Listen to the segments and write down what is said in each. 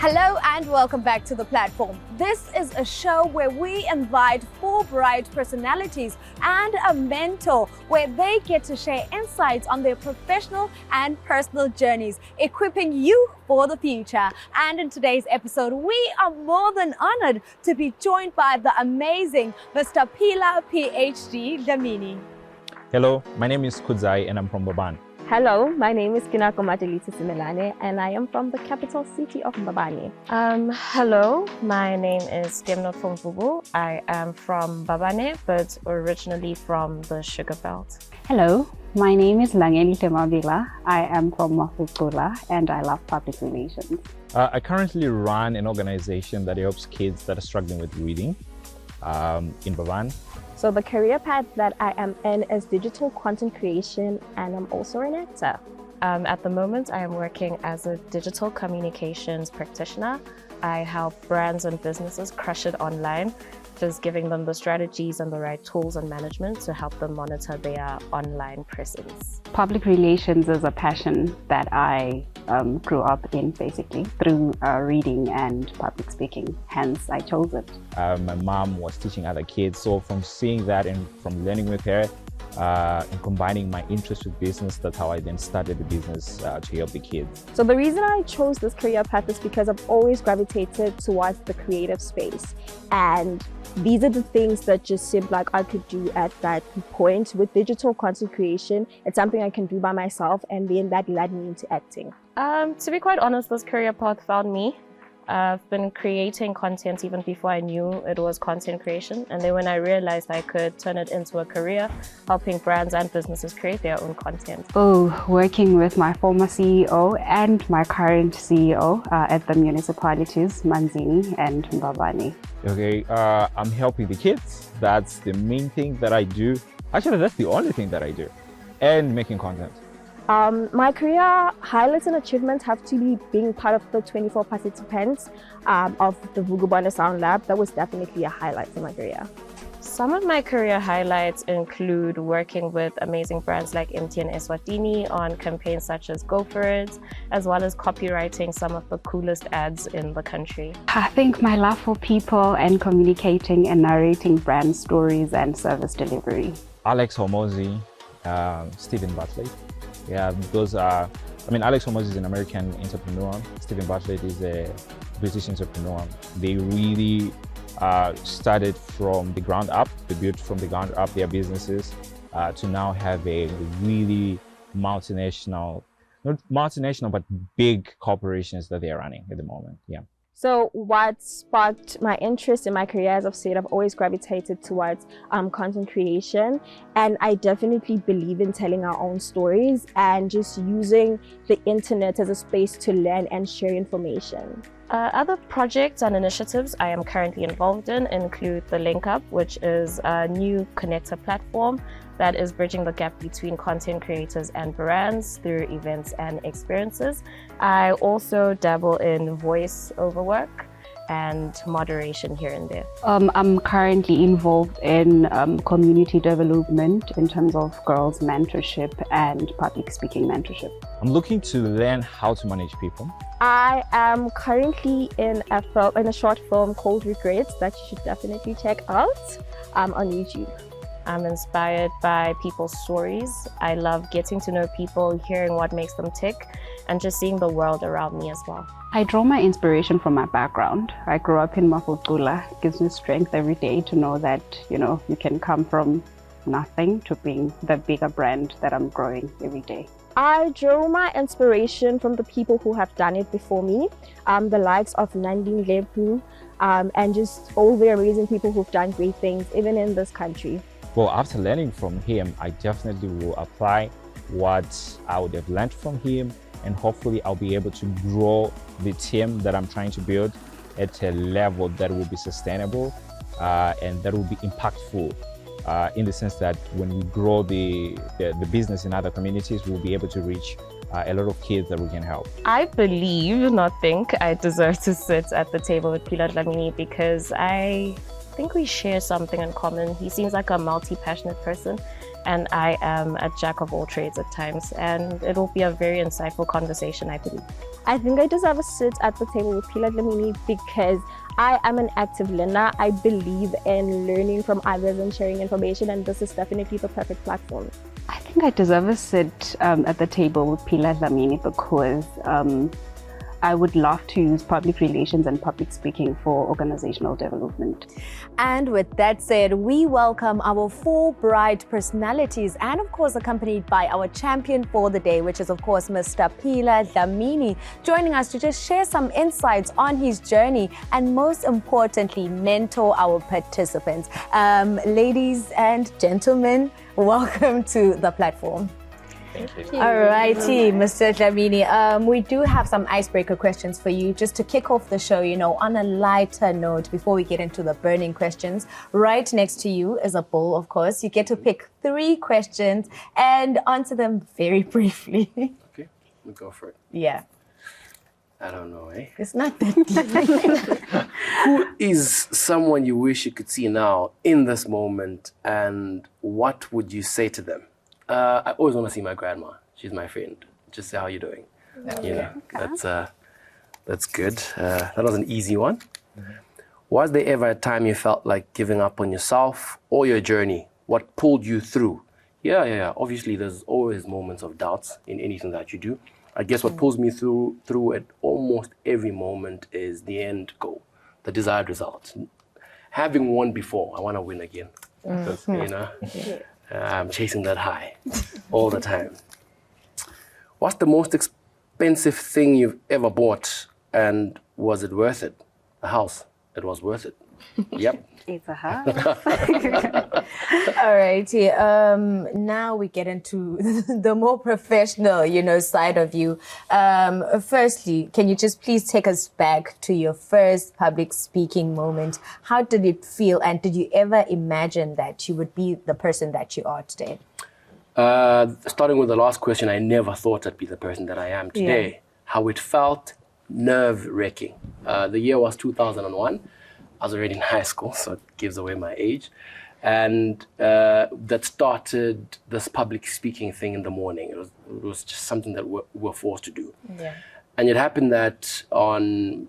Hello and welcome back to the platform. This is a show where we invite 4 bright personalities and a mentor where they get to share insights on their professional and personal journeys, equipping you for the future. And in today's episode, we are more than honored to be joined by the amazing Mr. Phila PHD Dlamini. Hello, my name is Kudzai and I'm from Sibane. Hello, my name is Simelane and I am from the capital city of Mbabane. Hello, my name is Vubu. I am from Mbabane, but originally from the Sugar Belt. Hello, my name is Langeli Temabila. I am from Mafukula and I love public relations. I currently run an organization that helps kids that are struggling with reading in Mbabane. So the career path that I am in is digital content creation, and I'm also an actor. At the moment, I am working as a digital communications practitioner. I help brands and businesses crush it online, just giving them the strategies and the right tools and management to help them monitor their online presence. Public relations is a passion that I grew up in, basically through reading and public speaking, hence I chose it. My mom was teaching other kids, so from seeing that and from learning with her and combining my interest with business, that's how I then started the business to help the kids. So the reason I chose this career path is because I've always gravitated towards the creative space, and these are the things that just seemed like I could do at that point. With digital content creation, it's something I can do by myself, and then that led me into acting. To be quite honest, this career path found me. I've been creating content even before I knew it was content creation. And then when I realized I could turn it into a career, helping brands and businesses create their own content. Working with my former CEO and my current CEO at the municipalities, Manzini and Mbabane. Okay, I'm helping the kids. That's the main thing that I do. Actually, that's the only thing that I do. And making content. My career highlights and achievements have to be being part of the 24 participants of the Vugubana Sound Lab. That was definitely a highlight for my career. Some of my career highlights include working with amazing brands like MTN Eswatini on campaigns such as Go For It, as well as copywriting some of the coolest ads in the country. I think my love for people and communicating and narrating brand stories and service delivery. Alex Hormozi, Stephen Bartlett. Yeah, those are, Alex Hormozi is an American entrepreneur. Stephen Bartlett is a British entrepreneur. They really started from the ground up. They built from the ground up their businesses to now have a really multinational, not multinational, but big corporations that they're running at the moment. Yeah. So what sparked my interest in my career, as I've said, I've always gravitated towards content creation, and I definitely believe in telling our own stories and just using the internet as a space to learn and share information. Other projects and initiatives I am currently involved in include the Link Up, which is a new connector platform that is bridging the gap between content creators and brands through events and experiences. I also dabble in voice over work and moderation here and there. I'm currently involved in community development in terms of girls mentorship and public speaking mentorship. I'm looking to learn how to manage people. I am currently in a short film called Regrets that you should definitely check out on YouTube. I'm inspired by people's stories. I love getting to know people, hearing what makes them tick, and just seeing the world around me as well. I draw my inspiration from my background. I grew up in Mafukula. It gives me strength every day to know that, you can come from nothing to being the bigger brand that I'm growing every day. I drew my inspiration from the people who have done it before me, the likes of Nandine Lepu, and just all the amazing people who've done great things, even in this country. Well, after learning from him, I definitely will apply what I would have learned from him, and hopefully I'll be able to grow the team that I'm trying to build at a level that will be sustainable and that will be impactful in the sense that when we grow the business in other communities, we'll be able to reach a lot of kids that we can help. I believe, not think, I deserve to sit at the table with Phila Dlamini because I think we share something in common. He seems like a multi-passionate person, and I am a jack of all trades at times, and it will be a very insightful conversation, I believe. I think I deserve a seat at the table with Phila Dlamini because I am an active learner. I believe in learning from others and sharing information, and this is definitely the perfect platform. I think I deserve a sit at the table with Phila Dlamini because I would love to use public relations and public speaking for organizational development. And with that said, we welcome our 4 bright personalities and of course accompanied by our champion for the day, which is of course Mr. Phila Dlamini, joining us to just share some insights on his journey and most importantly, mentor our participants. Ladies and gentlemen, welcome to the platform. Thank you. All righty, Mr. Dlamini. We do have some icebreaker questions for you just to kick off the show, on a lighter note before we get into the burning questions. Right next to you is a bowl, of course. You get to pick 3 questions and answer them very briefly. Okay, we go for it. Yeah. I don't know, eh? It's not that deep. Who is someone you wish you could see now in this moment, and what would you say to them? I always want to see my grandma. She's my friend. Just say, how you doing? That's good. That was an easy one. Mm-hmm. Was there ever a time you felt like giving up on yourself or your journey? What pulled you through? Yeah. Obviously, there's always moments of doubts in anything that you do. I guess what pulls me through at almost every moment is the end goal, the desired result. Having won before, I want to win again. Mm-hmm. I'm chasing that high all the time. What's the most expensive thing you've ever bought, and was it worth it? A house. It was worth it. Yep. It's a house. All righty. Now we get into the more professional, side of you. Firstly, can you just please take us back to your first public speaking moment? How did it feel, and did you ever imagine that you would be the person that you are today? Starting with the last question, I never thought I'd be the person that I am today. Yeah. How it felt, nerve-wracking. The year was 2001. I was already in high school, so it gives away my age. And that started this public speaking thing in the morning. It was just something that we were forced to do. Yeah. And it happened that on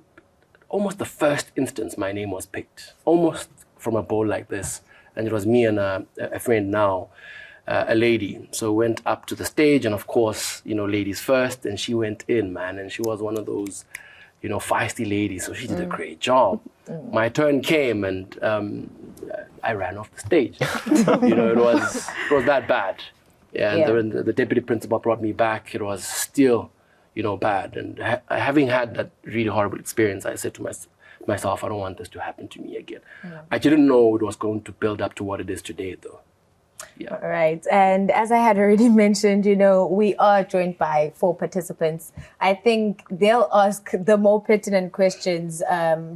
almost the first instance, my name was picked, almost from a bowl like this. And it was me and a friend now, a lady. So went up to the stage, and of course, ladies first, and she went in, man. And she was one of those, feisty ladies. So she did a great job. My turn came, and I ran off the stage. It was that bad. And the deputy principal brought me back. It was still, bad. And having had that really horrible experience, I said to myself, I don't want this to happen to me again. I didn't know it was going to build up to what it is today, though. Yeah. All right. And as I had already mentioned, we are joined by 4 participants. I think they'll ask the more pertinent questions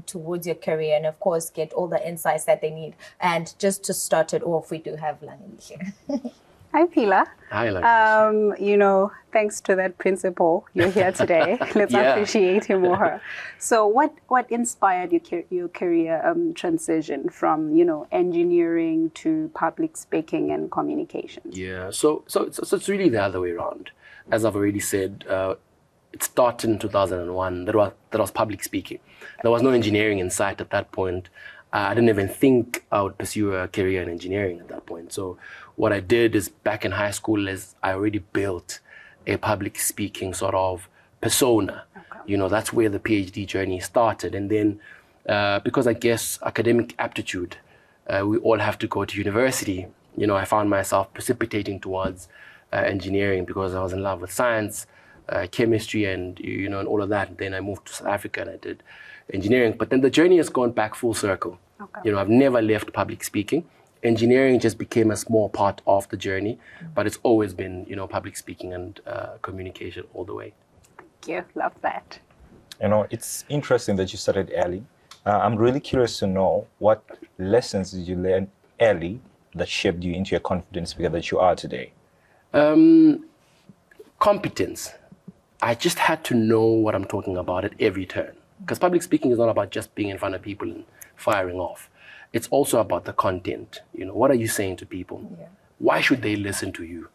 towards your career and, of course, get all the insights that they need. And just to start it off, we do have Langeli here. Hi, Phila. Hi, Langeli. Thanks to that principal, you're here today. Let's appreciate him or her. So what inspired your career transition from, engineering to public speaking and communications? Yeah, so it's really the other way around. As I've already said, it started in 2001. That was public speaking. There was no engineering in sight at that point. I didn't even think I would pursue a career in engineering at that point. So what I did is back in high school is I already built a public speaking sort of persona. Okay. That's where the PhD journey started. And then because I guess academic aptitude, we all have to go to university. I found myself precipitating towards engineering because I was in love with science, chemistry, and and all of that. And then I moved to South Africa and I did engineering. But then the journey has gone back full circle. Okay. I've never left public speaking. Engineering just became a small part of the journey, but it's always been, public speaking and communication all the way. Thank you. Love that. It's interesting that you started early. I'm really curious to know what lessons did you learn early that shaped you into your confident speaker that you are today? Competence. I just had to know what I'm talking about at every turn. Because public speaking is not about just being in front of people and firing off. it's also about the content. What are you saying to people? Yeah. Why should they listen to you?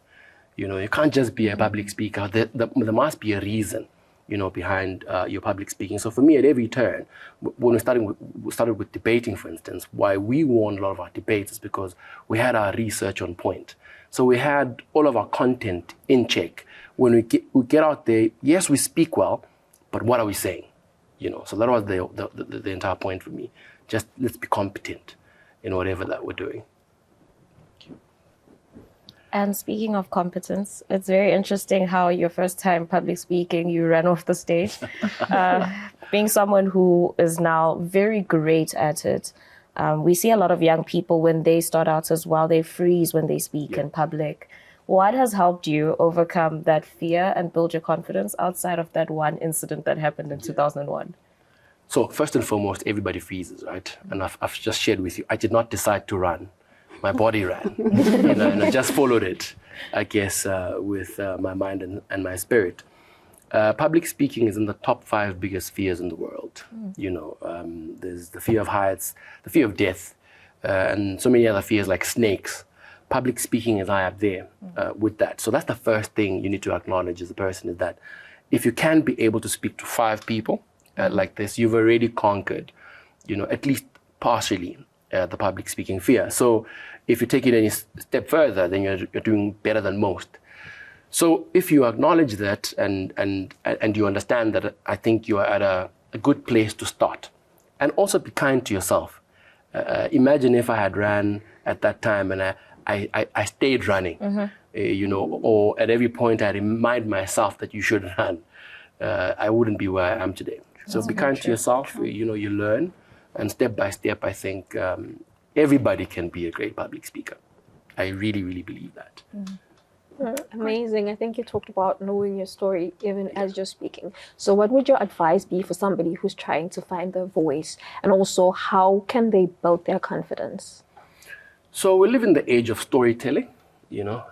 You can't just be a public speaker. There must be a reason, behind your public speaking. So for me, at every turn, when we started with debating, for instance, why we won a lot of our debates is because we had our research on point. So we had all of our content in check. When we get out there, yes, we speak well, but what are we saying? So that was the entire point for me. Just let's be competent in whatever that we're doing. And speaking of competence, it's very interesting how your first time public speaking, you ran off the stage. Being someone who is now very great at it, we see a lot of young people when they start out as well, they freeze when they speak in public. What has helped you overcome that fear and build your confidence outside of that one incident that happened in 2001? So first and foremost, everybody freezes, right? And I've just shared with you, I did not decide to run. My body ran, and I just followed it, I guess, with my mind and my spirit. Public speaking is in the top 5 biggest fears in the world. There's the fear of heights, the fear of death, and so many other fears like snakes. Public speaking is high up there with that. So that's the first thing you need to acknowledge as a person, is that if you can be able to speak to 5 people like this, you've already conquered, at least partially, the public speaking fear. So if you take it any step further, then you're doing better than most. So if you acknowledge that and you understand that, I think you are at a good place to start. And also be kind to yourself. Imagine if I had ran at that time and I stayed running, or at every point I remind myself that you should run. I wouldn't be where I am today. So be kind to yourself. You learn, and step by step, I think everybody can be a great public speaker. I really, really believe that. Amazing. I think you talked about knowing your story even as you're speaking. So what would your advice be for somebody who's trying to find their voice, and also how can they build their confidence? So we live in the age of storytelling.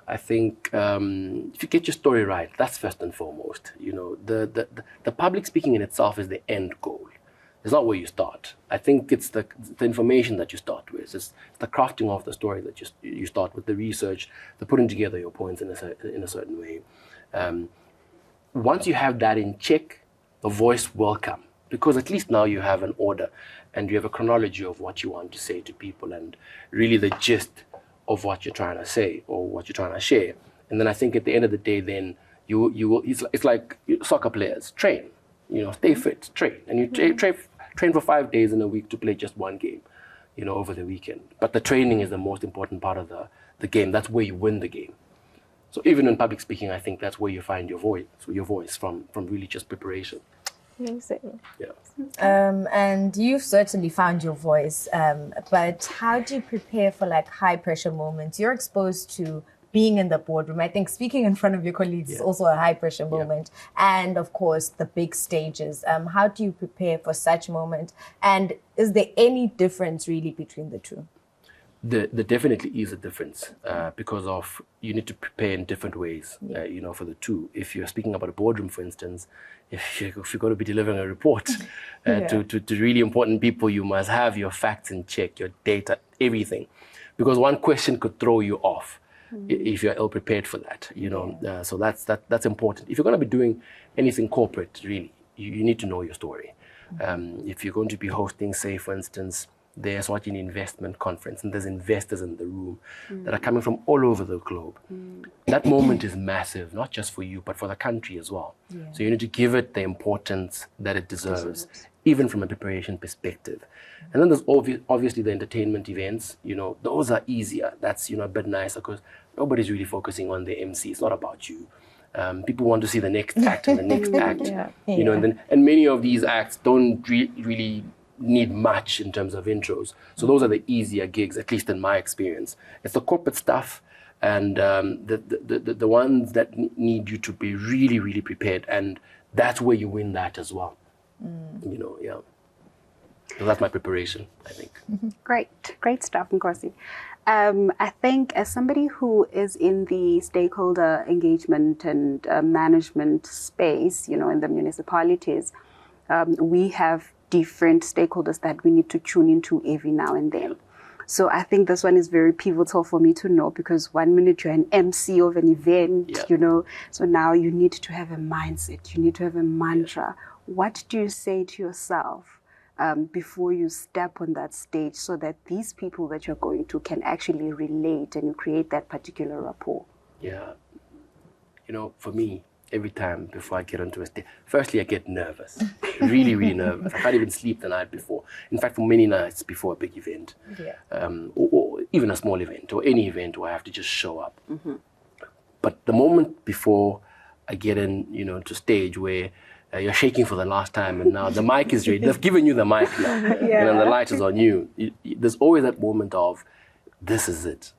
I think if you get your story right, that's first and foremost. The public speaking in itself is the end goal. It's not where you start. I think it's the information that you start with. It's the crafting of the story that you start with, the research, the putting together your points in a certain way. Once you have that in check, the voice will come, because at least now you have an order and you have a chronology of what you want to say to people and really the gist of what you're trying to say or what you're trying to share. And then I think at the end of the day, then you will. It's like soccer players train. Stay fit, train, and you train for 5 days in a week to play just one game, over the weekend. But the training is the most important part of the game. That's where you win the game. So even in public speaking, I think that's where you find your voice from really just preparation. Amazing. Yeah. And you've certainly found your voice, but how do you prepare for high pressure moments? You're exposed to being in the boardroom. I think speaking in front of your colleagues is also a high pressure moment. And of course, the big stages. How do you prepare for such moment? And is there any difference really between the two? There definitely is a difference because of you need to prepare in different ways, for the two. If you're speaking about a boardroom, for instance, if you're going to be delivering a report to really important people, you must have your facts in check, your data, everything. Because one question could throw you off if you're ill prepared for that, so that's important. If you're going to be doing anything corporate, really, you need to know your story. If you're going to be hosting, say, for instance, the Eswatini investment conference, and there's investors in the room that are coming from all over the globe. That moment is massive, not just for you, but for the country as well. So you need to give it the importance that it deserves, even from a preparation perspective. And then there's obviously the entertainment events. Those are easier. That's a bit nicer because nobody's really focusing on the MC. It's not about you. People want to see the next act and the next act. And many of these acts don't really need much in terms of intros. So those are the easier gigs, at least in my experience. It's the corporate stuff and the ones that need you to be really, really prepared. And that's where you win that as well. So that's my preparation, I think. Great stuff, Nkosi. I think as somebody who is in the stakeholder engagement and management space, in the municipalities, we have different stakeholders that we need to tune into every now and then. So I think this one is very pivotal for me to know, because 1 minute you're an MC of an event, you know, so now you need to have a mindset, you need to have a mantra. What do you say to yourself before you step on that stage so that these people that you're going to can actually relate and you create that particular rapport? Yeah. You know, for me, every time before I get onto a stage, firstly, I get nervous, really, really nervous. I can't even sleep the night before. In fact, for many nights before a big event, or even a small event, or any event where I have to just show up. But the moment before I get in, you know, to stage where you're shaking for the last time and now the mic is ready, they've given you the mic now, and then the light is on you. There's always that moment of, this is it.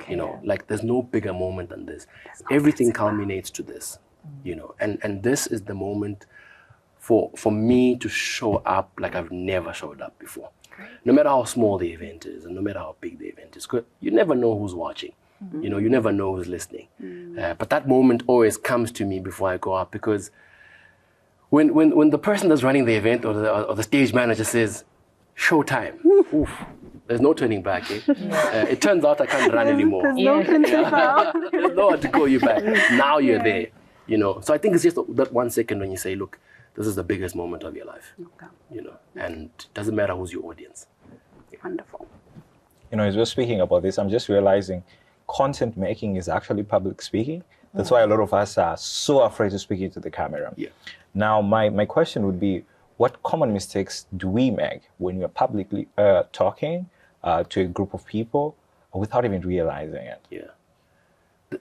You know, like there's no bigger moment than this. Everything culminates to this. You know, and this is the moment for me to show up like I've never showed up before. No matter how small the event is and no matter how big the event is, 'cause you never know who's watching. You know, you never know who's listening. But that moment always comes to me before I go up, because when the person that's running the event or the stage manager says, showtime, there's no turning back. It turns out I can't run anymore. There's no principle. There's nowhere to go you back. Now you're there. You know, so I think it's just that 1 second when you say, look, this is the biggest moment of your life, you know, and it doesn't matter who's your audience. Wonderful. You know, as we're speaking about this, I'm just realizing content making is actually public speaking. That's why a lot of us are so afraid to speak into the camera. Now, my question would be, what common mistakes do we make when we're publicly talking to a group of people without even realizing it?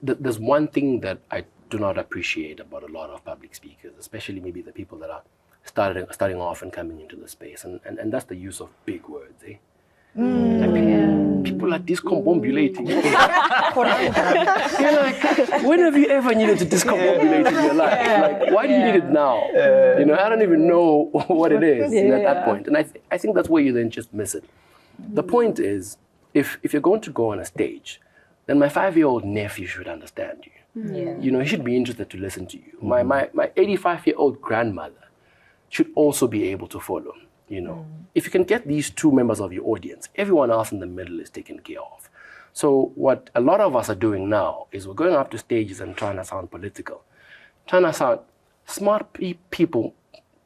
There's one thing that I do not appreciate about a lot of public speakers, especially maybe the people that are starting off and coming into the space, and that's the use of big words. Like people are discombobulating. You're like, when have you ever needed to discombobulate in your life? Like, why do you need it now? You know, I don't even know what it is at that point. And I think that's where you then just miss it. The point is, if you're going to go on a stage, then my 5-year-old nephew should understand you. You know, he should be interested to listen to you. My 85-year-old grandmother should also be able to follow. You know, if you can get these 2 members of your audience, everyone else in the middle is taken care of. So what a lot of us are doing now is we're going up to stages and trying to sound political. Trying to sound smart. People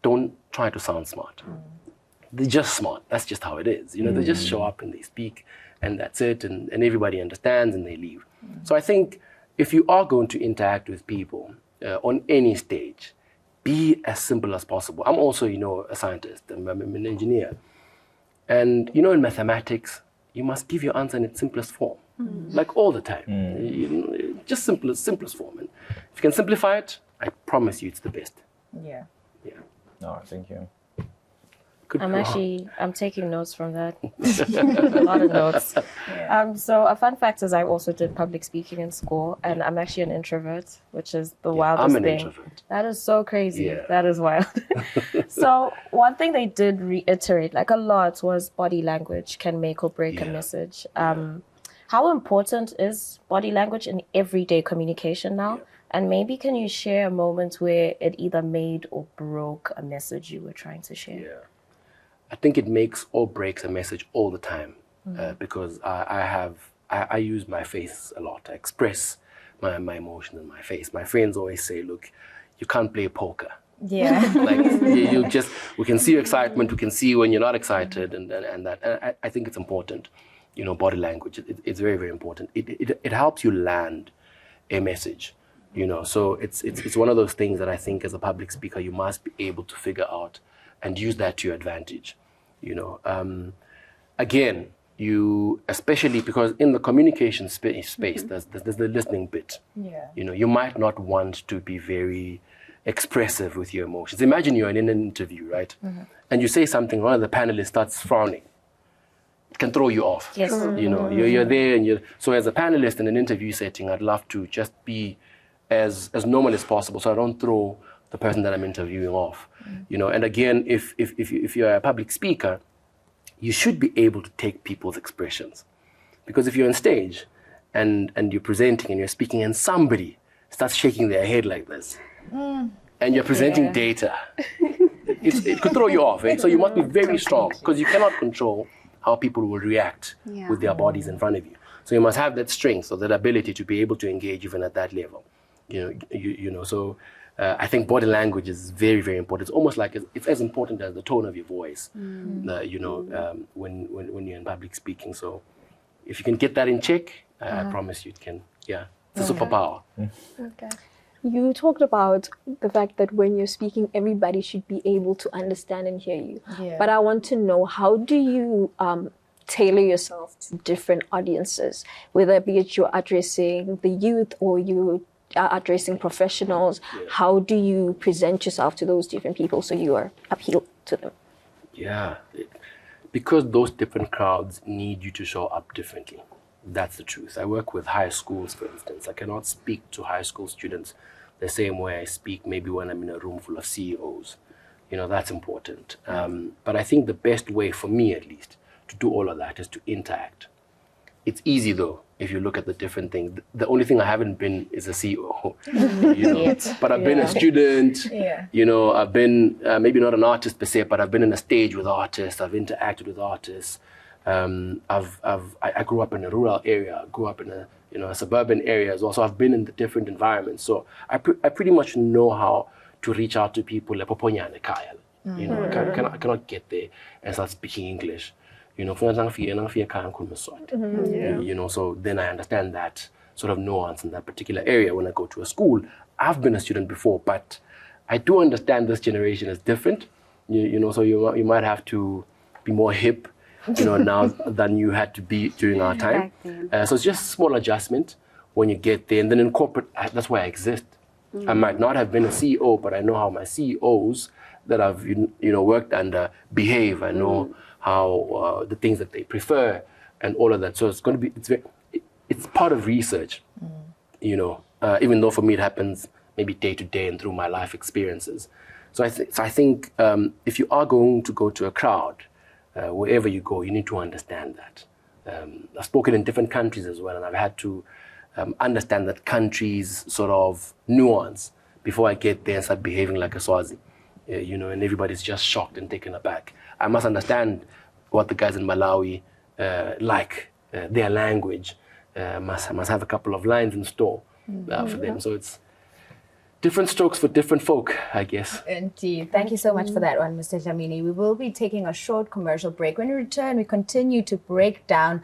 don't try to sound smart. They're just smart. That's just how it is. You know, they just show up and they speak and that's it. And everybody understands and they leave. So I think if you are going to interact with people on any stage, be as simple as possible. I'm also, you know, a scientist. I'm an engineer. And, you know, in mathematics, you must give your answer in its simplest form, like all the time. You know, just simplest form. And if you can simplify it, I promise you it's the best. No, thank you. I'm taking notes from that. A lot of notes. So a fun fact is I also did public speaking in school, and I'm actually an introvert, which is the wildest thing. I'm an introvert. That is so crazy. That is wild. So one thing they did reiterate, like a lot, was body language can make or break a message. How important is body language in everyday communication now? And maybe can you share a moment where it either made or broke a message you were trying to share? I think it makes or breaks a message all the time, because I use my face a lot. I express my emotions in my face. My friends always say, look, you can't play poker. Like we can see your excitement, we can see when you're not excited, and that. And I think it's important, you know, body language. It's very, very important. It helps you land a message, you know. So it's one of those things that I think as a public speaker you must be able to figure out and use that to your advantage, you know. Again, especially because in the communication space, there's the listening bit. You know, you might not want to be very expressive with your emotions. Imagine you're in an interview, right? And you say something, one of the panelists starts frowning. It can throw you off. You know, you're there, and so as a panelist in an interview setting, I'd love to just be as normal as possible, so I don't throw the person that I'm interviewing off. You know, and again, if you're a public speaker, you should be able to take people's expressions, because if you're on stage and you're presenting and you're speaking and somebody starts shaking their head like this, and you're presenting data, it could throw you off. So you must be very strong, because you cannot control how people will react with their bodies in front of you. So you must have that strength or that ability to be able to engage even at that level. So I think body language is very, very important. It's almost like it's as important as the tone of your voice, when you're in public speaking. So if you can get that in check, I promise you it can, it's a superpower. Okay. You talked about the fact that when you're speaking, everybody should be able to understand and hear you. Yeah. But I want to know, how do you tailor yourself to different audiences, whether be it you're addressing the youth or you are addressing professionals? How do you present yourself to those different people so you are appeal to them? Yeah, because those different crowds need you to show up differently. That's the truth. I work with high schools, for instance. I cannot speak to high school students the same way I speak maybe when I'm in a room full of CEOs. That's important. But I think the best way, for me at least, to do all of that is to interact. It's easy though, if you look at the different things. The only thing I haven't been is a CEO, but I've been a student, I've been, maybe not an artist per se, but I've been on a stage with artists, I've interacted with artists. I grew up in a rural area, I grew up in a suburban area as well, so I've been in the different environments. So I pretty much know how to reach out to people. I cannot get there and start speaking English. So then I understand that sort of nuance in that particular area when I go to a school. I've been a student before, but I do understand this generation is different. So you might have to be more hip, now than you had to be during our time. So it's just a small adjustment when you get there. And then in corporate, that's why I exist. I might not have been a CEO, but I know how my CEOs that I've worked under behave. I know how the things that they prefer and all of that. So it's going to be, it's part of research, even though for me it happens maybe day to day and through my life experiences. So I think if you are going to go to a crowd, wherever you go, you need to understand that. I've spoken in different countries as well, and I've had to understand that country's sort of nuance before I get there and start behaving like a Swazi, and everybody's just shocked and taken aback. I must understand what the guys in Malawi like, their language, must have a couple of lines in store for them. So it's different strokes for different folk, I guess. Indeed. Thank you so much for that one, Mr. Dlamini. We will be taking a short commercial break. When we return, we continue to break down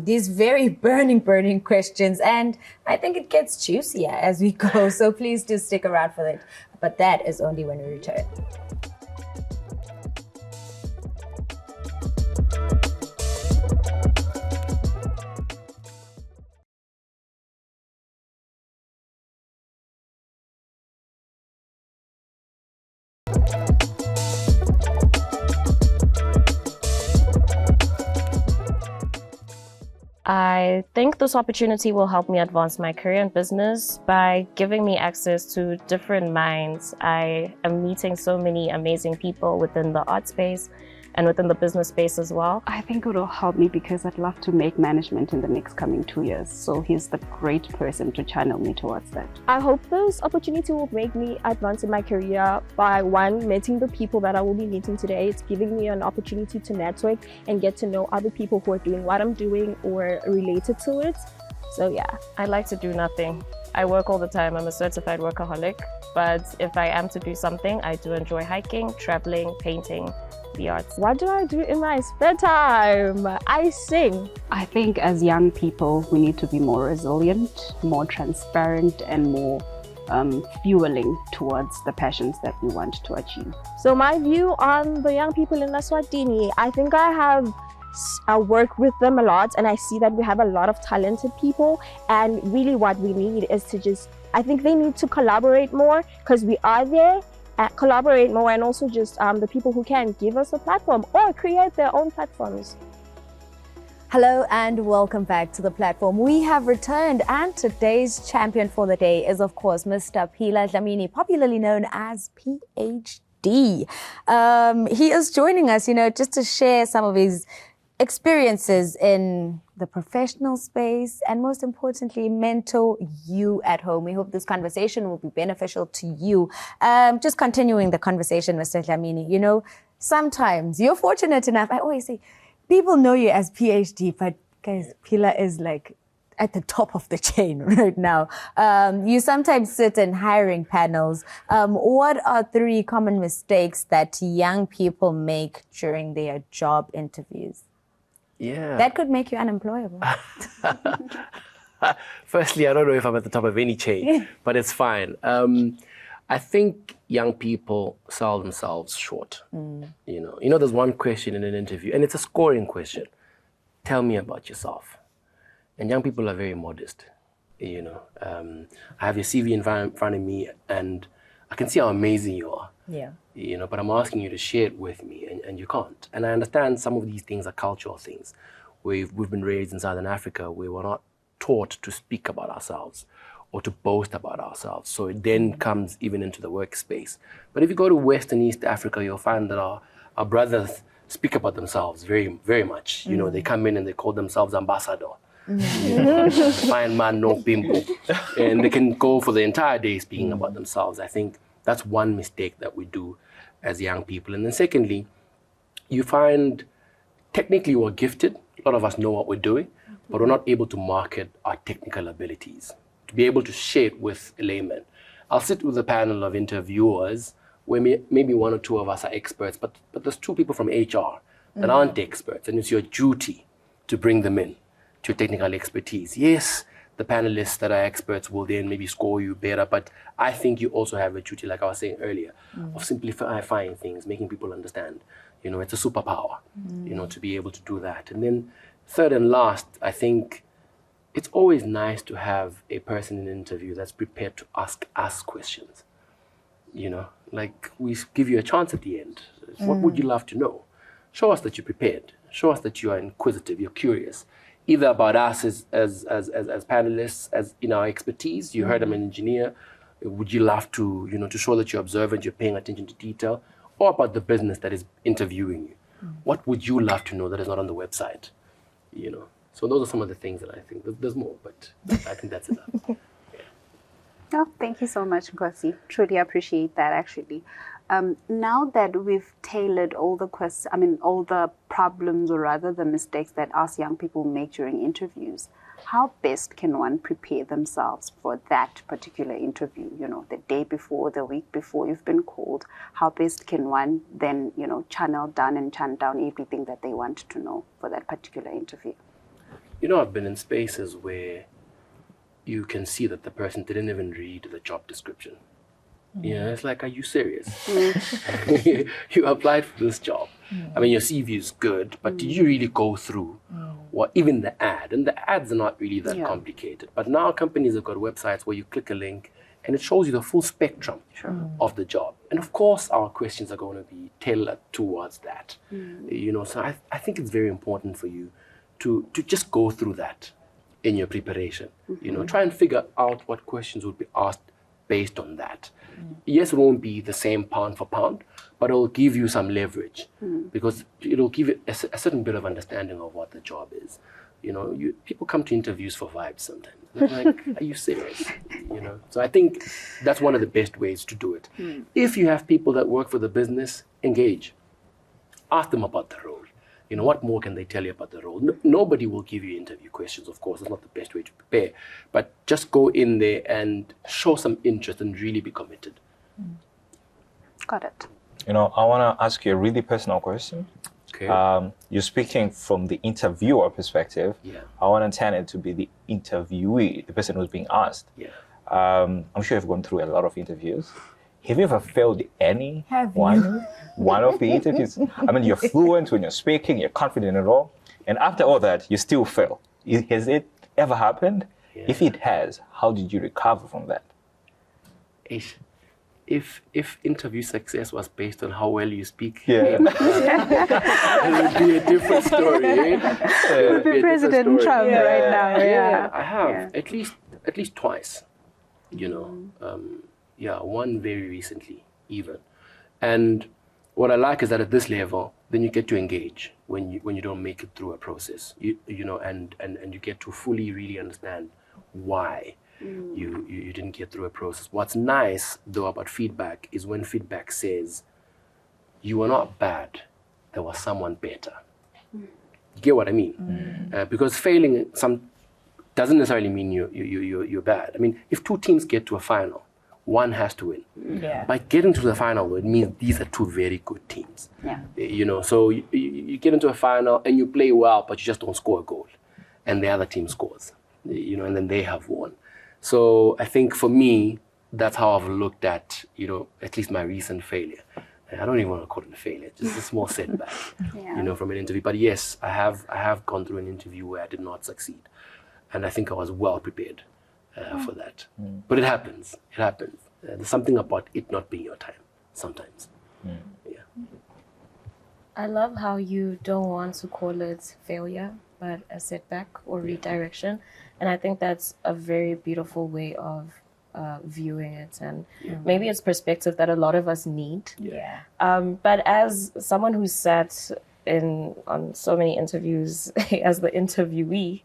these very burning questions, and I think it gets juicier as we go. So please do stick around for it. But that is only when we return. I think this opportunity will help me advance my career in business by giving me access to different minds. I am meeting so many amazing people within the art space and within the business space as well. I think it will help me because I'd love to make management in the next coming 2 years. So he's the great person to channel me towards that. I hope this opportunity will make me advance in my career by, one, meeting the people that I will be meeting today. It's giving me an opportunity to network and get to know other people who are doing what I'm doing or related to it. So yeah. I like to do nothing. I work all the time. I'm a certified workaholic. But if I am to do something, I do enjoy hiking, traveling, painting, the arts. What do I do in my spare time? I sing. I think as young people, we need to be more resilient, more transparent, and more fueling towards the passions that we want to achieve. So my view on the young people in Eswatini, I think I work with them a lot, and I see that we have a lot of talented people, and really what we need is to I think they need to collaborate more, because we are there. Collaborate more, and also just the people who can give us a platform or create their own platforms. Hello and welcome back to the platform. We have returned, and today's champion for the day is of course Mr. Phila Dlamini, popularly known as PhD. He is joining us, just to share some of his experiences in the professional space, and most importantly, mentor you at home. We hope this conversation will be beneficial to you. Just continuing the conversation, Mr. Dlamini, sometimes you're fortunate enough, I always say, people know you as PhD, but guys, Phila is like at the top of the chain right now. You sometimes sit in hiring panels. What are 3 common mistakes that young people make during their job interviews? Yeah. That could make you unemployable. Firstly, I don't know if I'm at the top of any chain, but it's fine. I think young people sell themselves short. You know, there's one question in an interview, and it's a scoring question. Tell me about yourself. And young people are very modest. You know, I have your CV in front of me, and I can see how amazing you are. Yeah. You know, but I'm asking you to share it with me, and you can't. And I understand some of these things are cultural things. We've been raised in Southern Africa where we're not taught to speak about ourselves or to boast about ourselves. So it then comes even into the workspace. But if you go to West and East Africa, you'll find that our brothers speak about themselves very, very much. You know, they come in and they call themselves ambassador. You know, fine man, no pimple. And they can go for the entire day speaking about themselves. I think that's one mistake that we do as young people. And then secondly, you find technically we're gifted. A lot of us know what we're doing, but we're not able to market our technical abilities, to be able to share it with a layman. I'll sit with a panel of interviewers where maybe 1 or 2 of us are experts, but there's 2 people from HR that aren't experts, and it's your duty to bring them in to your technical expertise. Yes, the panelists that are experts will then maybe score you better, but I think you also have a duty, like I was saying earlier, of simplifying things, making people understand. You know, it's a superpower, you know, to be able to do that. And then third and last, I think it's always nice to have a person in an interview that's prepared to ask us questions. You know, like we give you a chance at the end. What would you love to know? Show us that you're prepared. Show us that you are inquisitive, you're curious, either about us as panelists, as in our expertise. You heard I'm an engineer. Would you love to, you know, to show that you're observant, you're paying attention to detail, or about the business that is interviewing you? What would you love to know that is not on the website? You know, so those are some of the things that I think. There's more, but I think that's enough. Oh, thank you so much, Nkosi. Truly appreciate that, actually. Now that we've tailored all the all the problems, or rather the mistakes that us young people make during interviews, how best can one prepare themselves for that particular interview? You know, the day before, the week before you've been called. How best can one then, you know, channel down everything that they want to know for that particular interview? You know, I've been in spaces where you can see that the person didn't even read the job description. Yeah, it's like, are you serious? You applied for this job. I mean, your CV is good, but did you really go through what, even the ad? And the ads are not really that complicated. But now companies have got websites where you click a link and it shows you the full spectrum of the job. And of course, our questions are going to be tailored towards that. You know, so I think it's very important for you to just go through that in your preparation. You know, try and figure out what questions would be asked based on that. Yes, it won't be the same pound for pound, but it'll give you some leverage because it'll give you a certain bit of understanding of what the job is. You know, people come to interviews for vibes sometimes. They're like, are you serious? You know, so I think that's one of the best ways to do it. If you have people that work for the business, engage. Ask them about the role. You know, what more can they tell you about the role? Nobody will give you interview questions, of course. It's not the best way to prepare. But just go in there and show some interest and really be committed. Got it. You know, I want to ask you a really personal question. Okay. You're speaking from the interviewer perspective. Yeah. I want to turn it to be the interviewee, the person who's being asked. Yeah. I'm sure you've gone through a lot of interviews. Have you ever failed any one of the interviews? I mean, you're fluent when you're speaking, you're confident at all, and after all that, you still fail. Has it ever happened? Yeah. If it has, how did you recover from that? If interview success was based on how well you speak, Yeah. it would be a different story. It would be President Trump right now. Yeah, I have at least twice. You know, one very recently even. And what I like is that at this level, then you get to engage when you don't make it through a process. You know, and you get to fully really understand why you didn't get through a process. What's nice though about feedback is when feedback says you were not bad, there was someone better. You get what I mean? Because failing doesn't necessarily mean you're bad. I mean, if two teams get to a final, one has to win. Yeah. By getting to the final, it means these are two very good teams. Yeah. You know, so you get into a final and you play well, but you just don't score a goal. And the other team scores, you know, and then they have won. So I think for me, that's how I've looked at, you know, at least my recent failure. I don't even want to call it a failure, just a small setback, you know, from an interview. But yes, I have gone through an interview where I did not succeed. And I think I was well prepared for that. But it happens. It happens. There's something about it not being your time sometimes. Yeah. I love how you don't want to call it failure, but a setback or redirection. And I think that's a very beautiful way of viewing it. And maybe it's perspective that a lot of us need. Yeah. But as someone who sat on so many interviews as the interviewee,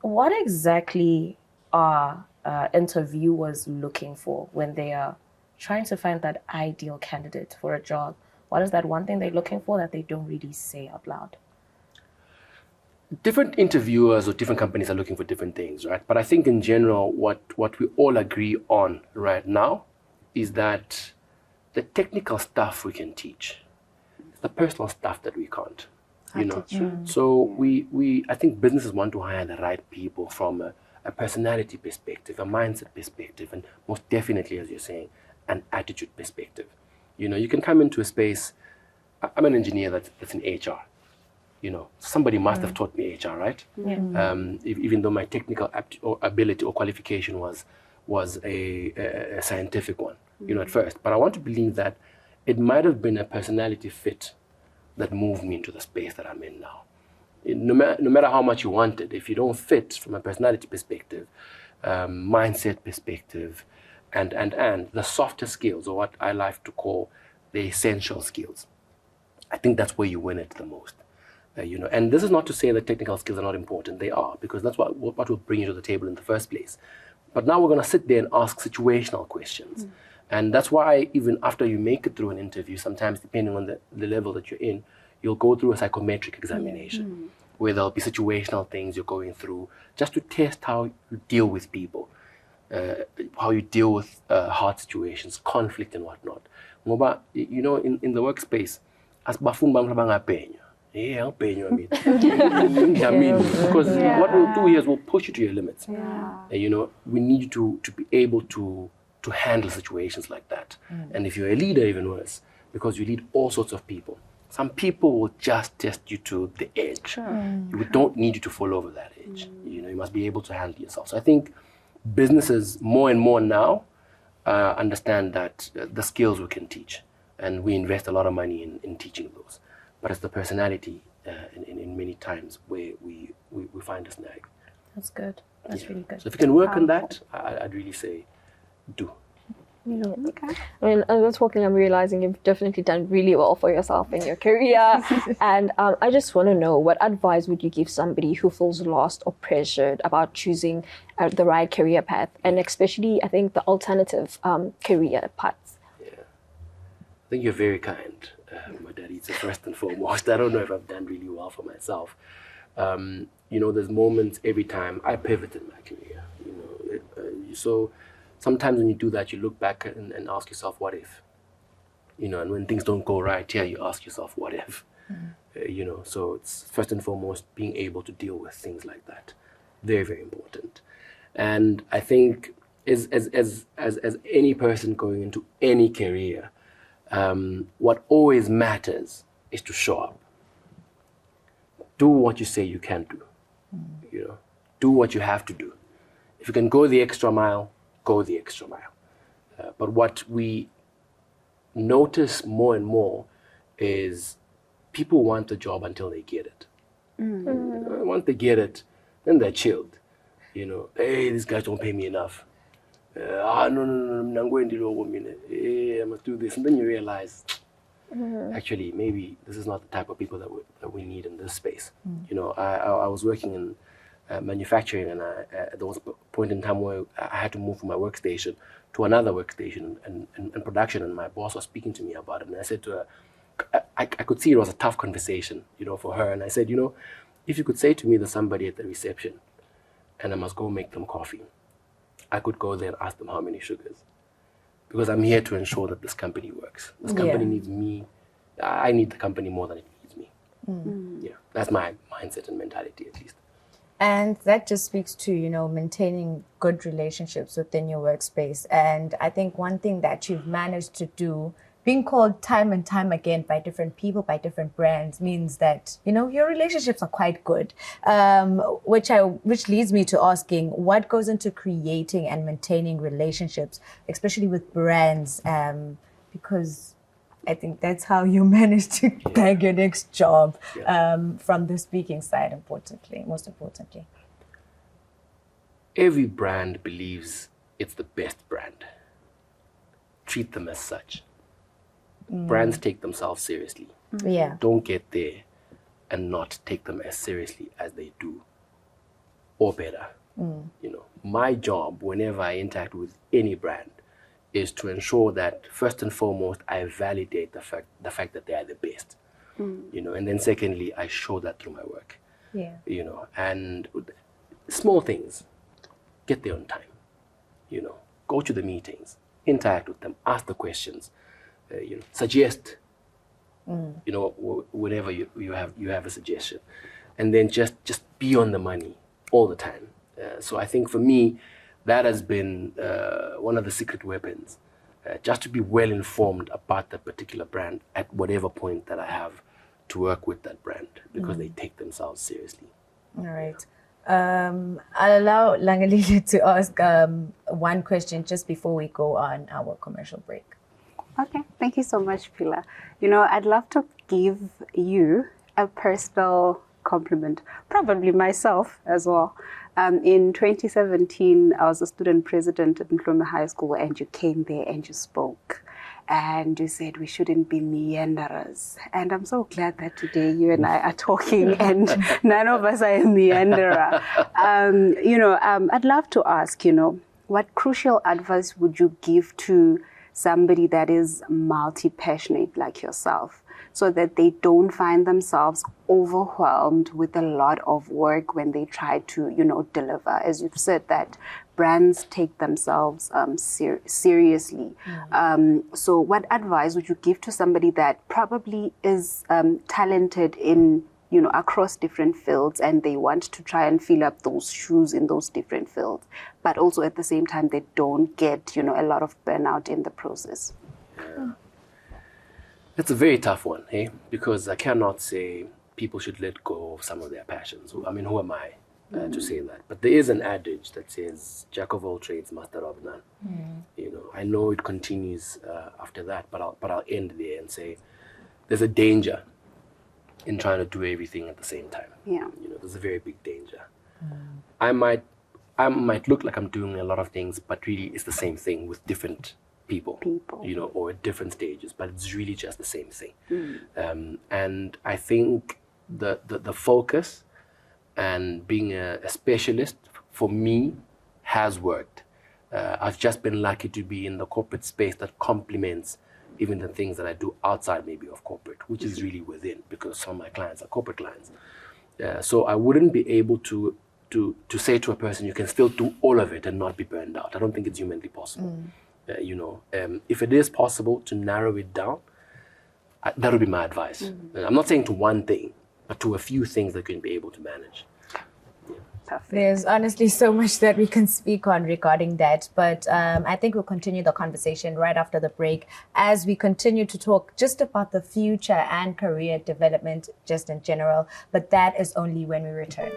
what exactly are interviewers looking for when they are trying to find that ideal candidate for a job? What is that one thing they're looking for that they don't really say out loud? Different interviewers or different companies are looking for different things, right? But I think in general, what we all agree on right now is that the technical stuff we can teach, the personal stuff that we can't, you know. So I think businesses want to hire the right people from a personality perspective, a mindset perspective, and most definitely, as you're saying, an attitude perspective. You know, you can come into a space. I'm an engineer that's in HR. You know, somebody must have taught me HR, right? Yeah. Even though my technical ability or qualification was a scientific one, you know, at first. But I want to believe that it might have been a personality fit that moved me into the space that I'm in now. No matter how much you want it, if you don't fit from a personality perspective, mindset perspective, and the softer skills, or what I like to call the essential skills, I think that's where you win it the most. You know, and this is not to say that technical skills are not important. They are, because that's what will bring you to the table in the first place. But now we're going to sit there and ask situational questions. And that's why even after you make it through an interview, sometimes depending on the level that you're in, you'll go through a psychometric examination where there'll be situational things you're going through just to test how you deal with people, how you deal with hard situations, conflict and whatnot. Ngoba, you know, in the workspace, as bafuni bami bangapenya. Yeah, I'll pay you. I mean, because what we'll do here is we'll push you to your limits. You know, we need you to be able to handle situations like that. And if you're a leader, even worse, because you lead all sorts of people. Some people will just test you to the edge. We don't need you to fall over that edge. You know, you must be able to handle yourself. So I think businesses more and more now understand that the skills we can teach, and we invest a lot of money in teaching those. But it's the personality in many times where we find a snag. That's good. That's really good. So if you can work on that, I'd really say do. Okay. I mean, as we're talking, I'm realizing you've definitely done really well for yourself in your career. And I just want to know, what advice would you give somebody who feels lost or pressured about choosing the right career path, and especially, I think, the alternative career paths? Yeah. I think you're very kind. My daddy, it's first and foremost. I don't know if I've done really well for myself. You know, there's moments every time I pivot in my career. You know, so sometimes when you do that, you look back and ask yourself, what if? You know, and when things don't go right, you ask yourself, what if? You know, so it's first and foremost being able to deal with things like that. Very, very important. And I think as any person going into any career, what always matters is to show up. Do what you say you can do. You know, do what you have to do. If you can go the extra mile, go the extra mile. But what we notice more and more is people want a job until they get it. Once they get it, then they're chilled. You know, hey, these guys don't pay me enough. No, I'm going to do I must do this. And then you realize, actually, maybe this is not the type of people that we need in this space. You know, I was working in manufacturing, and there was a point in time where I had to move from my workstation to another workstation and production, and my boss was speaking to me about it. And I said to her, I could see it was a tough conversation, for her. And I said, if you could say to me there's somebody at the reception and I must go make them coffee, I could go there and ask them how many sugars. Because I'm here to ensure that this company works. This company needs me. I need the company more than it needs me. Yeah, that's my mindset and mentality, at least. And that just speaks to, maintaining good relationships within your workspace. And I think one thing that you've managed to do, being called time and time again by different people, by different brands, means that, your relationships are quite good. Which leads me to asking, what goes into creating and maintaining relationships, especially with brands? Because I think that's how you manage to bag your next job, from the speaking side, most importantly. Every brand believes it's the best brand. Treat them as such. Brands take themselves seriously. Yeah. Don't get there and not take them as seriously as they do, or better. My job, whenever I interact with any brand, is to ensure that first and foremost I validate the fact that they are the best, and then secondly I show that through my work. And small things, get there on time, go to the meetings, interact with them, ask the questions, suggest, whenever you have a suggestion, and then just be on the money all the time. So I think for me, that has been one of the secret weapons, just to be well informed about that particular brand at whatever point that I have to work with that brand, because they take themselves seriously. All right. I'll allow Langalile to ask one question just before we go on our commercial break. Okay, thank you so much, Phila. I'd love to give you a personal compliment, probably myself as well. In 2017, I was a student president at Mhlome High School, and you came there and you spoke. And you said we shouldn't be meanderers. And I'm so glad that today you and I are talking and none of us are a meanderer. I'd love to ask, what crucial advice would you give to somebody that is multi-passionate like yourself, so that they don't find themselves overwhelmed with a lot of work when they try to, deliver? As you've said, that brands take themselves seriously. So what advice would you give to somebody that probably is talented in, across different fields, and they want to try and fill up those shoes in those different fields, but also at the same time they don't get, a lot of burnout in the process? It's a very tough one, because I cannot say people should let go of some of their passions. I mean, who am I to say that? But there is an adage that says, "Jack of all trades, master of none." I know it continues after that, but I'll end there and say there's a danger in trying to do everything at the same time. There's a very big danger. I might look like I'm doing a lot of things, but really it's the same thing with different people, or at different stages, but it's really just the same thing. And I think the focus and being a specialist for me has worked. I've just been lucky to be in the corporate space that complements even the things that I do outside maybe of corporate, which is really within, because some of my clients are corporate clients. So I wouldn't be able to say to a person, you can still do all of it and not be burned out. I don't think it's humanly possible. If it is possible to narrow it down, that would be my advice. I'm not saying to one thing, but to a few things that you can be able to manage. Perfect. There's honestly so much that we can speak on regarding that, but I think we'll continue the conversation right after the break as we continue to talk just about the future and career development just in general, but that is only when we return.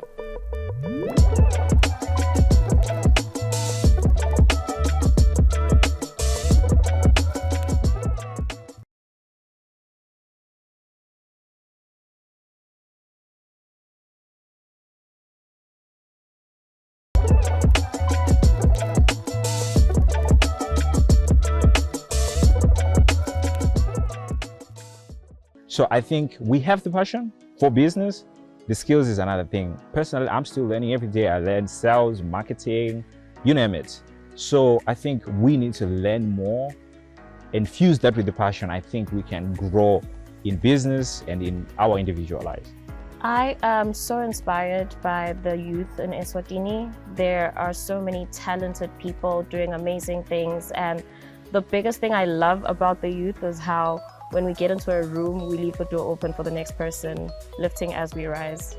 So I think we have the passion for business. The skills is another thing. Personally, I'm still learning every day. I learn sales, marketing, you name it. So I think we need to learn more and fuse that with the passion. I think we can grow in business and in our individual lives? I am so inspired by the youth in Eswatini. There are so many talented people doing amazing things, and the biggest thing I love about the youth is how when we get into a room, we leave the door open for the next person, lifting as we rise.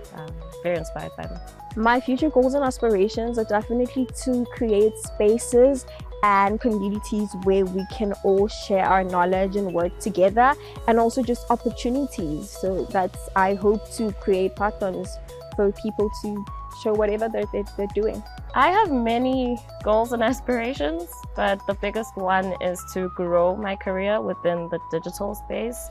Very inspired by them. My future goals and aspirations are definitely to create spaces and communities where we can all share our knowledge and work together, and also just opportunities. So I hope to create platforms for people to show whatever they're doing. I have many goals and aspirations, but the biggest one is to grow my career within the digital space.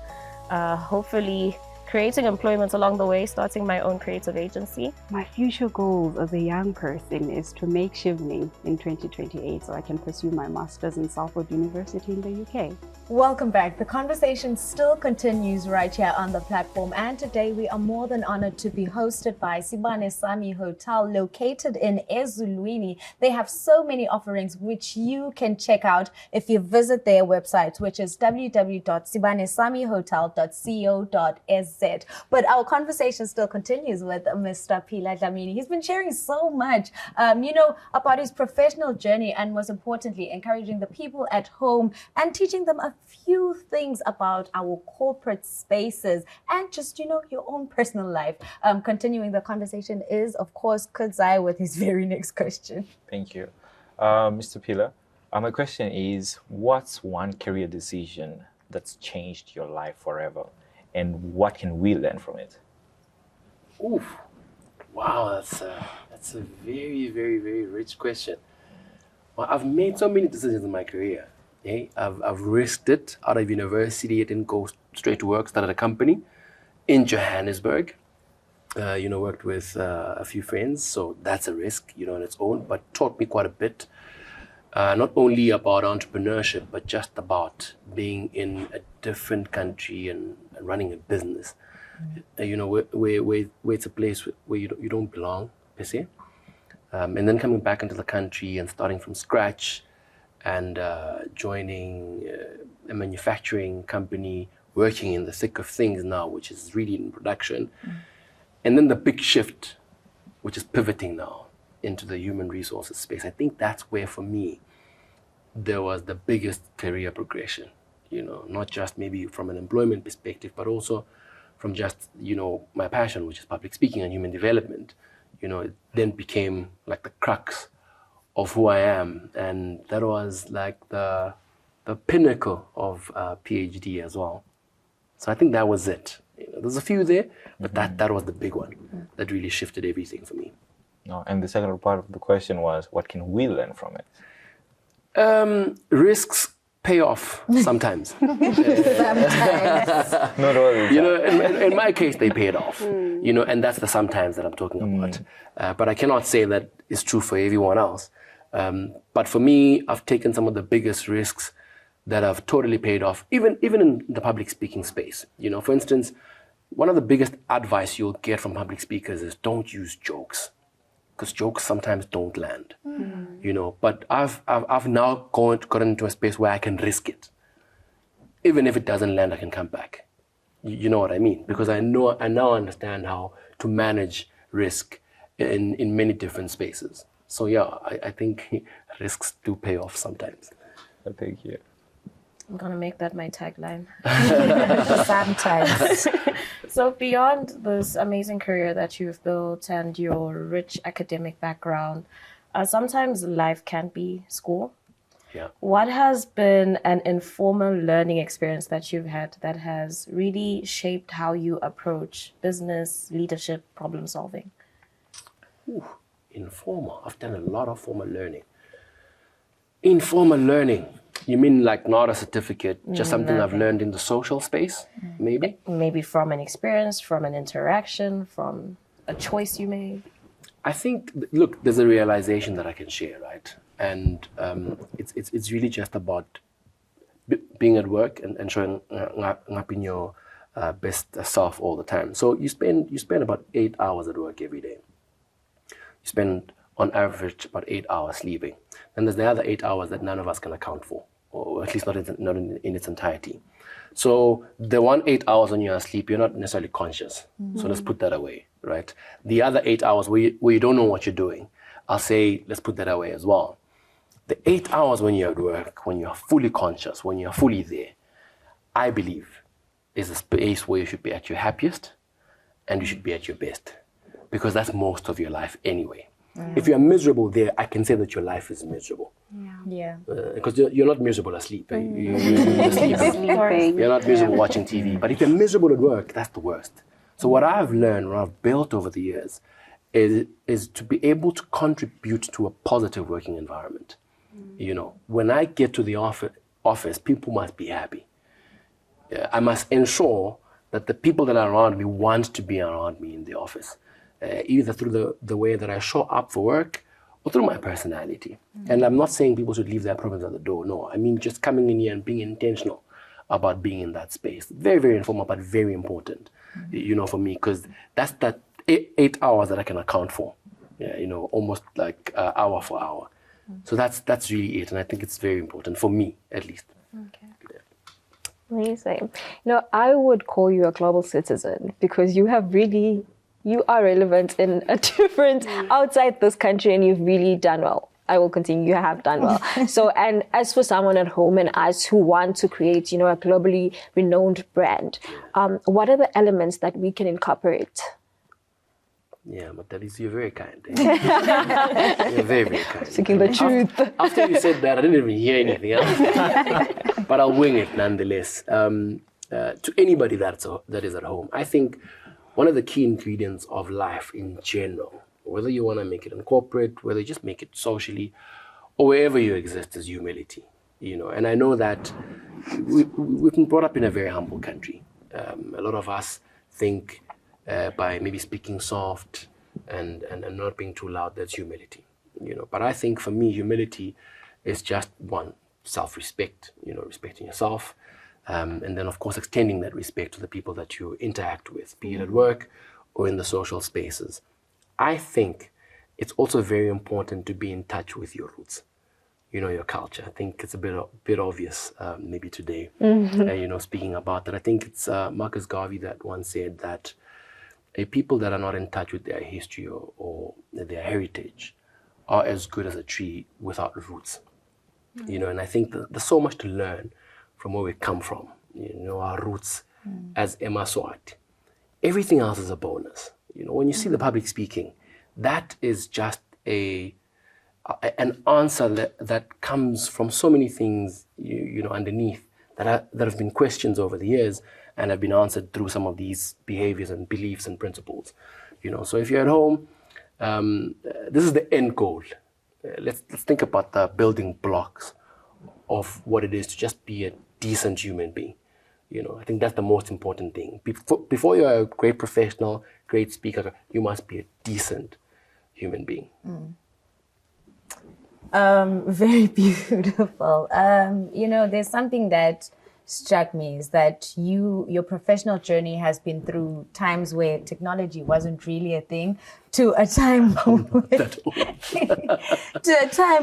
Hopefully creating employment along the way, starting my own creative agency. My future goals as a young person is to make Shivning in 2028 so I can pursue my master's in Salford University in the UK. Welcome back. The conversation still continues right here on the platform, and today we are more than honored to be hosted by Sibane Sami Hotel located in Eswatini. They have so many offerings which you can check out if you visit their website, which is www.sibanesamihotel.co.za. But our conversation still continues with Mr. Phila Dlamini. He's been sharing so much, about his professional journey, and most importantly, encouraging the people at home and teaching them a few things about our corporate spaces and just, your own personal life. Continuing the conversation is, of course, Kudzai with his very next question. Thank you. Mr. Phila, my question is, what's one career decision that's changed your life forever? And what can we learn from it? Oof. Wow, that's a very, very, very rich question. Well, I've made so many decisions in my career. I've risked it out of university. I didn't go straight to work, started a company in Johannesburg. Worked with a few friends, so that's a risk, on its own, but taught me quite a bit. Not only about entrepreneurship, but just about being in a different country and running a business. Where it's a place where you don't belong, per se. And then coming back into the country and starting from scratch and joining a manufacturing company, working in the thick of things now, which is really in production. And then the big shift, which is pivoting now into the human resources space. I think that's where, for me, there was the biggest career progression, not just maybe from an employment perspective, but also from just, my passion, which is public speaking and human development. It then became like the crux of who I am. And that was like the pinnacle of PhD as well. So I think that was it. There's a few there, but that was the big one that really shifted everything for me. No, and the second part of the question was, what can we learn from it? Risks pay off sometimes. Sometimes. Not always. In my case, they paid off. And that's the sometimes that I'm talking about. But I cannot say that is true for everyone else. But for me, I've taken some of the biggest risks that have totally paid off, even in the public speaking space. For instance, one of the biggest advice you'll get from public speakers is don't use jokes, because jokes sometimes don't land. But I've now gotten into a space where I can risk it. Even if it doesn't land, I can come back. You know what I mean? Because I now understand how to manage risk in many different spaces. So yeah, I think risks do pay off sometimes. Thank you. I'm going to make that my tagline. Sometimes. So beyond this amazing career that you've built and your rich academic background, sometimes life can be school. Yeah. What has been an informal learning experience that you've had that has really shaped how you approach business, leadership, problem solving? Informal. I've done a lot of formal learning. Informal learning. You mean like not a certificate, just something I've learned in the social space, maybe? Maybe from an experience, from an interaction, from a choice you made? I think, look, there's a realization that I can share, right? And it's really just about being at work and showing up in your best self all the time. So you spend about 8 hours at work every day. You spend, on average, about 8 hours sleeping. And there's the other 8 hours that none of us can account for. or at least not in its entirety. So the 8 hours when you're asleep, you're not necessarily conscious. So let's put that away, right? The other 8 hours where you don't know what you're doing, I'll say let's put that away as well. The 8 hours when you're at work, when you're fully conscious, when you're fully there, I believe is a space where you should be at your happiest and you should be at your best, because that's most of your life anyway. If you're miserable there, I can say that your life is miserable. Yeah. Because you're not miserable asleep. You're sleeping. You're not miserable watching TV. But if you're miserable at work, that's the worst. So what I've learned, what I've built over the years, is to be able to contribute to a positive working environment. You know, when I get to the office, people must be happy. I must ensure that the people that are around me want to be around me in the office, either through the way that I show up for work or through my personality. And I'm not saying people should leave their problems at the door. No, I mean just coming in here and being intentional about being in that space. Very, very informal, but very important, you know, for me, because that's that 8 hours that I can account for, you know, almost like hour for hour. So that's really it. And I think it's very important for me, at least. Okay. Amazing. You know, I would call you a global citizen because you are relevant in a different, outside this country, and you've really done well. I will continue, you have done well. So, and as for someone at home and us who want to create, you know, a globally renowned brand, what are the elements that we can incorporate? Yeah, but that is, you're very kind. You're very, very kind. Seeking the truth. After you said that, I didn't even hear anything else. But I'll wing it nonetheless. To anybody that is at home, I think one of the key ingredients of life in general, whether you want to make it in corporate, whether you just make it socially, or wherever you exist, is humility. You know, and I know that we've been brought up in a very humble country. A lot of us think by maybe speaking soft and not being too loud, that's humility. You know, but I think for me, humility is just one, self-respect. You know, respecting yourself. And then, of course, extending that respect to the people that you interact with, be it at work or in the social spaces. I think it's also very important to be in touch with your roots, you know, your culture. I think it's a bit obvious maybe today, you know, speaking about that. I think it's Marcus Garvey that once said that people that are not in touch with their history or their heritage are as good as a tree without roots, you know, and I think that there's so much to learn from where we come from, you know, our roots as Eswatini. Everything else is a bonus. You know, when you see the public speaking, that is just an answer that comes from so many things, you know, underneath that have been questions over the years and have been answered through some of these behaviors and beliefs and principles. You know, so if you're at home, this is the end goal. Let's think about the building blocks of what it is to just be a decent human being. You know, I think that's the most important thing. Before you're a great professional, great speaker, you must be a decent human being. Very beautiful. You know, there's something that struck me is that your professional journey has been through times where technology wasn't really a thing to a time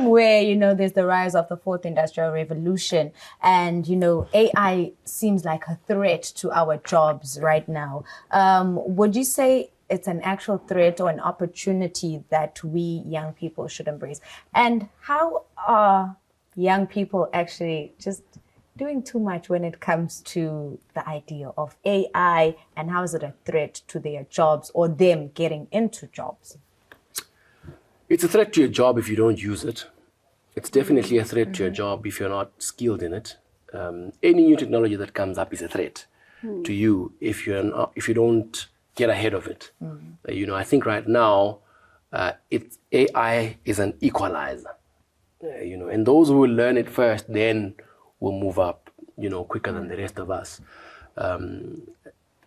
where, you know, there's the rise of the fourth industrial revolution, and, you know, AI seems like a threat to our jobs right now. Would you say it's an actual threat or an opportunity that we young people should embrace? And how are young people actually just doing too much when it comes to the idea of AI, and how is it a threat to their jobs or them getting into jobs? It's a threat to your job if you don't use it. It's definitely a threat to your job if you're not skilled in it. Any new technology that comes up is a threat to you if you don't get ahead of it. You know, I think right now, AI is an equalizer. You know, and those who will learn it first then will move up, you know, quicker than the rest of us.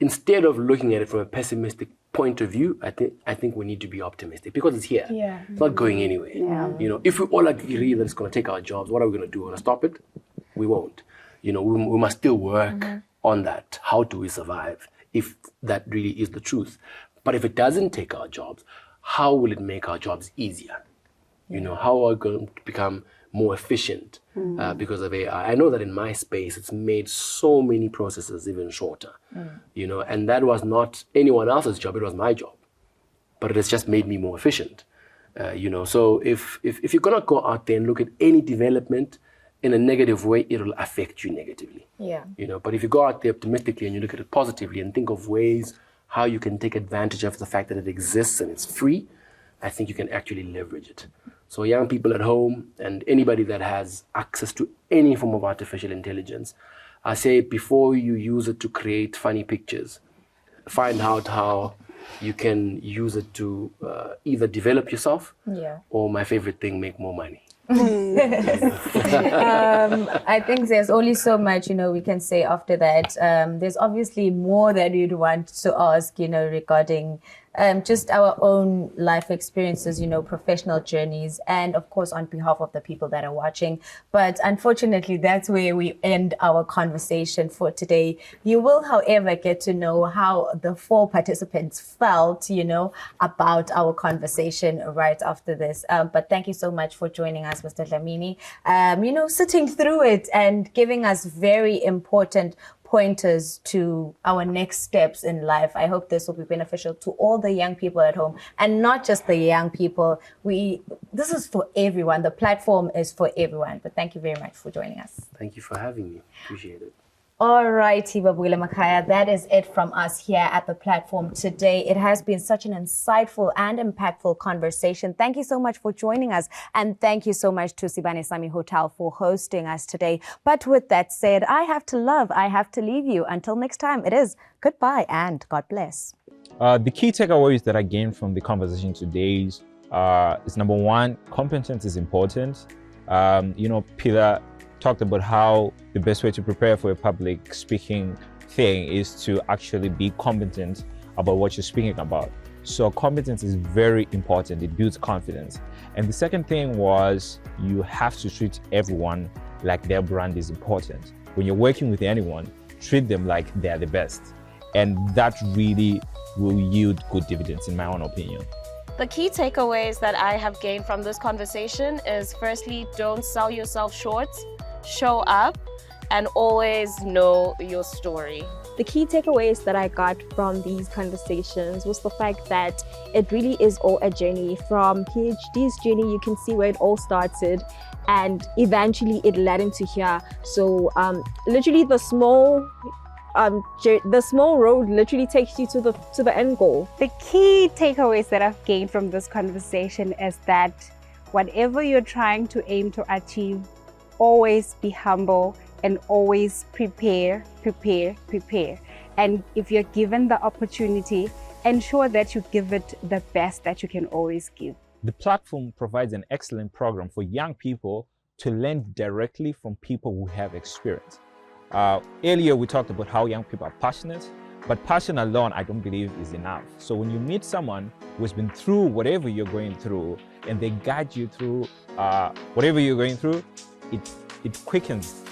Instead of looking at it from a pessimistic point of view, I think we need to be optimistic because it's here. Yeah. It's not going anywhere. Yeah. You know, if we all agree that it's going to take our jobs, what are we going to do? We're going to stop it? We won't. You know, we must still work on that. How do we survive if that really is the truth? But if it doesn't take our jobs, how will it make our jobs easier? You know, how are we going to become more efficient because of AI. I know that in my space, it's made so many processes even shorter, you know, and that was not anyone else's job, it was my job. But it has just made me more efficient, you know. So if you're gonna go out there and look at any development in a negative way, it'll affect you negatively. Yeah. You know, but if you go out there optimistically and you look at it positively and think of ways how you can take advantage of the fact that it exists and it's free, I think you can actually leverage it. So young people at home and anybody that has access to any form of artificial intelligence, I say before you use it to create funny pictures, find out how you can use it to either develop yourself or, my favorite thing, make more money. I think there's only so much, you know, we can say after that. There's obviously more that we'd want to ask, you know, regarding just our own life experiences, you know, professional journeys, and of course on behalf of the people that are watching. But unfortunately, that's where we end our conversation for today. You will, however, get to know how the 4 participants felt, you know, about our conversation right after this. But thank you so much for joining us, Mr. Dlamini, you know, sitting through it and giving us very important pointers to our next steps in life. I hope this will be beneficial to all the young people at home, and not just the young people. This is for everyone. The platform is for everyone. But thank you very much for joining us. Thank you for having me. Appreciate it. All right, Babule Makaya, that is it from us here at the platform today. It has been such an insightful and impactful conversation. Thank you so much for joining us. And thank you so much to Sibane Sami Hotel for hosting us today. But with that said, I have to leave you. Until next time, it is goodbye and God bless. The key takeaways that I gained from the conversation today is number 1, competence is important. You know, Phila talked about how the best way to prepare for a public speaking thing is to actually be competent about what you're speaking about. So competence is very important. It builds confidence. And the second thing was you have to treat everyone like their brand is important. When you're working with anyone, treat them like they're the best. And that really will yield good dividends, in my own opinion. The key takeaways that I have gained from this conversation is, firstly, don't sell yourself short, show up, and always know your story. The key takeaways that I got from these conversations was the fact that it really is all a journey. From PhD's journey, you can see where it all started, and eventually it led into here. So literally the small road literally takes you to the end goal. The key takeaways that I've gained from this conversation is that whatever you're trying to aim to achieve, always be humble and always prepare. And if you're given the opportunity, ensure that you give it the best that you can always give. The platform provides an excellent program for young people to learn directly from people who have experience. Earlier, we talked about how young people are passionate, but passion alone, I don't believe, is enough. So when you meet someone who's been through whatever you're going through, and they guide you through whatever you're going through, it quickens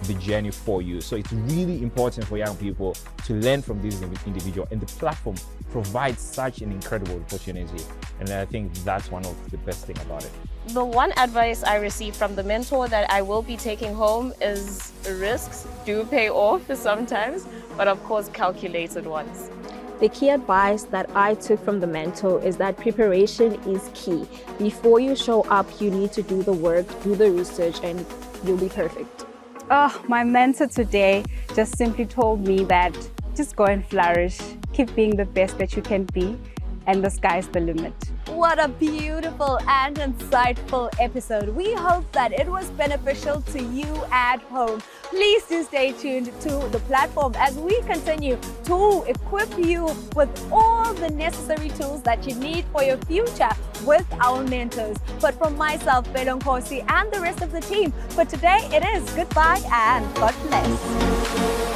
the journey for you. So it's really important for young people to learn from this individual, and the platform provides such an incredible opportunity. And I think that's one of the best things about it. The one advice I received from the mentor that I will be taking home is risks do pay off sometimes, but of course calculated ones. The key advice that I took from the mentor is that preparation is key. Before you show up, you need to do the work, do the research, and you'll be perfect. Oh, my mentor today just simply told me that just go and flourish, keep being the best that you can be, and the sky's the limit. What a beautiful and insightful episode. We hope that it was beneficial to you at home. Please do stay tuned to the platform as we continue to equip you with all the necessary tools that you need for your future with our mentors. But from myself, Belon Kosi, and the rest of the team, for today it is goodbye and God bless.